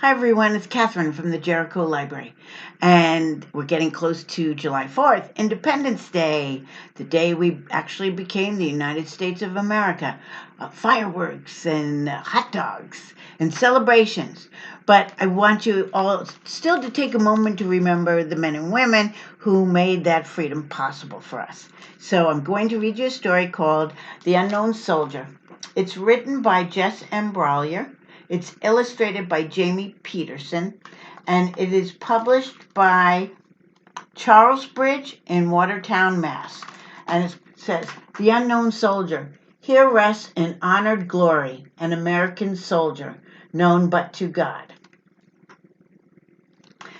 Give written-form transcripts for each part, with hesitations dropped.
Hi everyone, it's Catherine from the Jericho Library. And we're getting close to July 4th, Independence Day, the day we actually became the United States of America. Fireworks and hot dogs and celebrations. But I want you all still to take a moment to remember the men and women who made that freedom possible for us. So I'm going to read you a story called The Unknown Soldier. It's written by Jess and Brallier. It's illustrated by Jamie Peterson, and it is published by Charles Bridge in Watertown, Mass. And it says, The Unknown Soldier. Here rests in honored glory an American soldier, known but to God.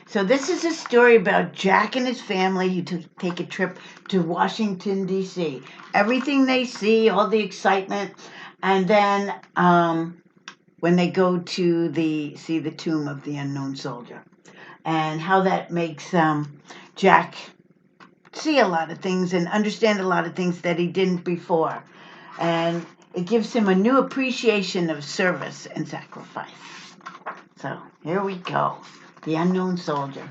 So this is a story about Jack and his family who take a trip to Washington, D.C. Everything they see, all the excitement, and then when they go to see the tomb of the unknown soldier, and how that makes Jack see a lot of things and understand a lot of things that he didn't before, and it gives him a new appreciation of service and sacrifice. So here we go, the unknown soldier.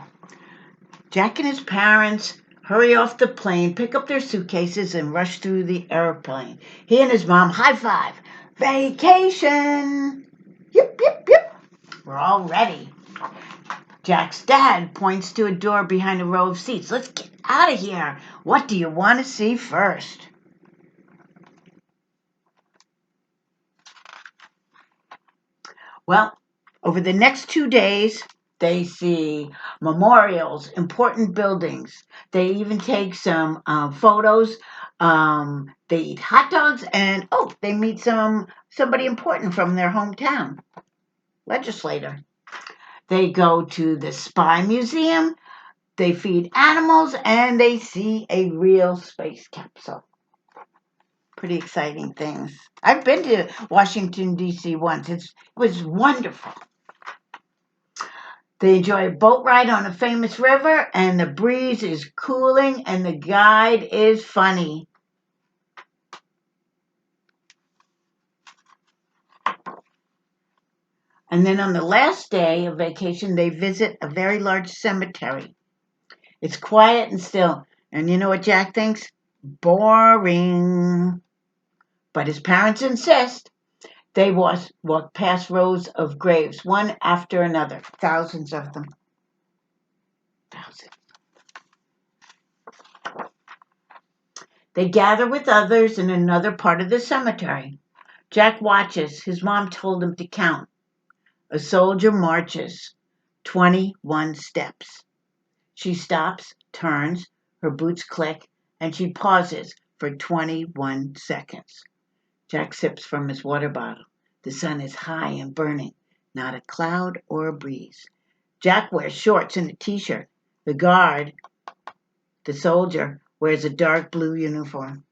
Jack and his parents hurry off the plane, pick up their suitcases, and rush through the airplane. He and his mom high five. Vacation! Yip, yip, yip. We're all ready. Jack's dad points to a door behind a row of seats. Let's get out of here. What do you want to see first? Well, over the next 2 days, they see memorials, important buildings. They even take some photos. They eat hot dogs, and they meet somebody important from their hometown, legislator. They go to the Spy Museum, they feed animals, and they see a real space capsule. Pretty exciting things. I've been to Washington, D.C. once. It was wonderful. They enjoy a boat ride on a famous river, and the breeze is cooling, and the guide is funny. And then on the last day of vacation, they visit a very large cemetery. It's quiet and still. And you know what Jack thinks? Boring. But his parents insist. They walk past rows of graves, one after another, thousands of them. Thousands. They gather with others in another part of the cemetery. Jack watches. His mom told him to count. A soldier marches 21 steps. She stops, turns, her boots click, and she pauses for 21 seconds. Jack sips from his water bottle. The sun is high and burning, not a cloud or a breeze. Jack wears shorts and a t-shirt. The guard, the soldier, wears a dark blue uniform.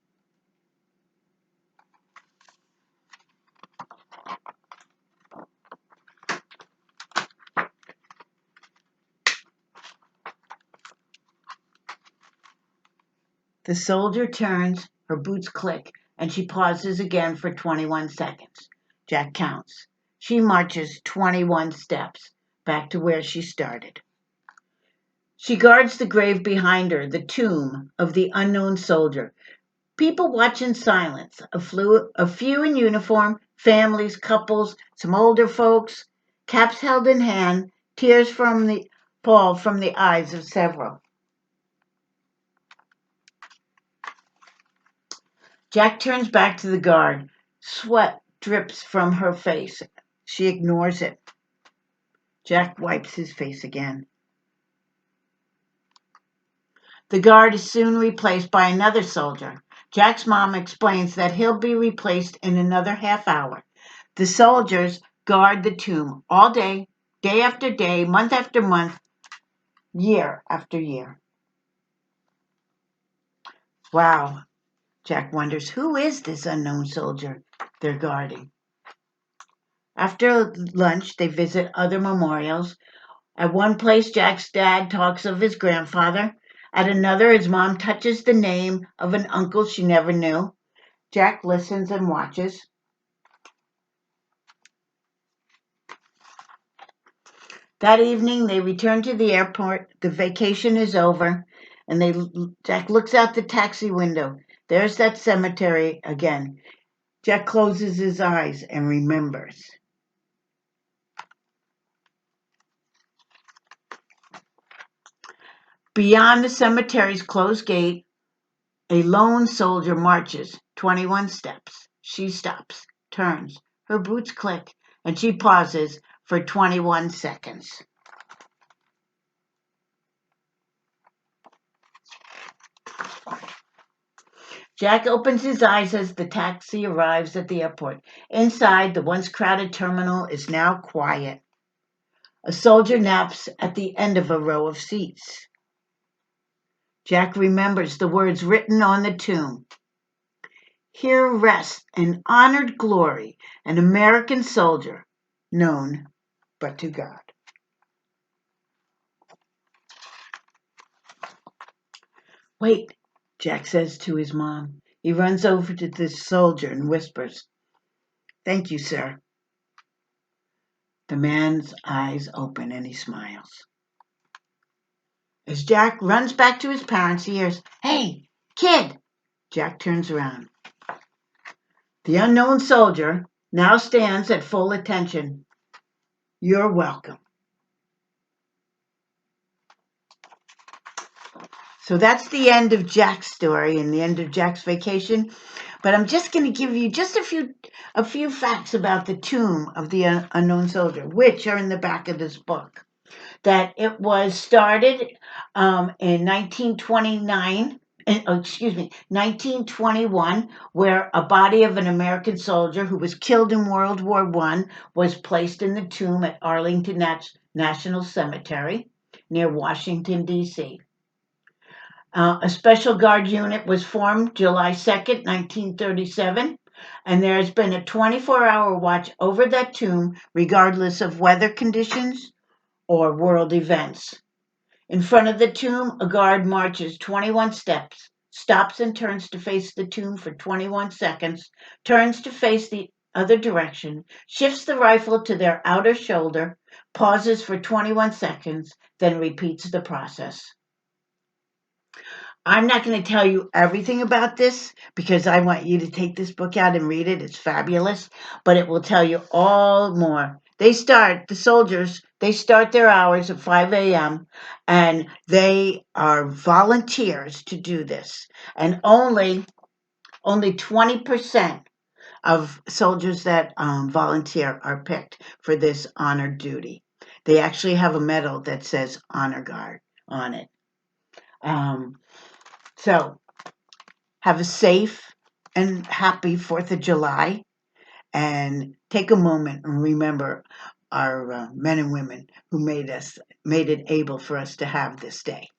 The soldier turns, her boots click, and she pauses again for 21 seconds. Jack counts. She marches 21 steps back to where she started. She guards the grave behind her, the tomb of the unknown soldier. People watch in silence, a few in uniform, families, couples, some older folks, caps held in hand, tears fall from the eyes of several. Jack turns back to the guard. Sweat drips from her face. She ignores it. Jack wipes his face again. The guard is soon replaced by another soldier. Jack's mom explains that he'll be replaced in another half hour. The soldiers guard the tomb all day, day after day, month after month, year after year. Wow, Jack wonders, who is this unknown soldier they're guarding? After lunch, they visit other memorials. At one place, Jack's dad talks of his grandfather. At another, his mom touches the name of an uncle she never knew. Jack listens and watches. That evening, they return to the airport. The vacation is over, and Jack looks out the taxi window. There's that cemetery again. Jack closes his eyes and remembers. Beyond the cemetery's closed gate, a lone soldier marches 21 steps. She stops, turns, her boots click, and she pauses for 21 seconds. Jack opens his eyes as the taxi arrives at the airport. Inside, the once crowded terminal is now quiet. A soldier naps at the end of a row of seats. Jack remembers the words written on the tomb. Here rests in honored glory an American soldier, known but to God. Wait, Jack says to his mom. He runs over to the soldier and whispers, Thank you, sir. The man's eyes open and he smiles. As Jack runs back to his parents, he hears, Hey, kid! Jack turns around. The unknown soldier now stands at full attention. You're welcome. So that's the end of Jack's story and the end of Jack's vacation. But I'm just going to give you just a few facts about the tomb of the unknown soldier, which are in the back of this book. That it was started in 1929. 1921, where a body of an American soldier who was killed in World War I was placed in the tomb at Arlington National Cemetery near Washington, D.C. A special guard unit was formed July 2nd, 1937, and there has been a 24-hour watch over that tomb regardless of weather conditions or world events. In front of the tomb, a guard marches 21 steps, stops and turns to face the tomb for 21 seconds, turns to face the other direction, shifts the rifle to their outer shoulder, pauses for 21 seconds, then repeats the process. I'm not going to tell you everything about this because I want you to take this book out and read it. It's fabulous, but it will tell you all more. The soldiers, they start their hours at 5 a.m. and they are volunteers to do this. And only 20% of soldiers that volunteer are picked for this honored duty. They actually have a medal that says Honor Guard on it. So have a safe and happy 4th of July and take a moment and remember our men and women who made it able for us to have this day.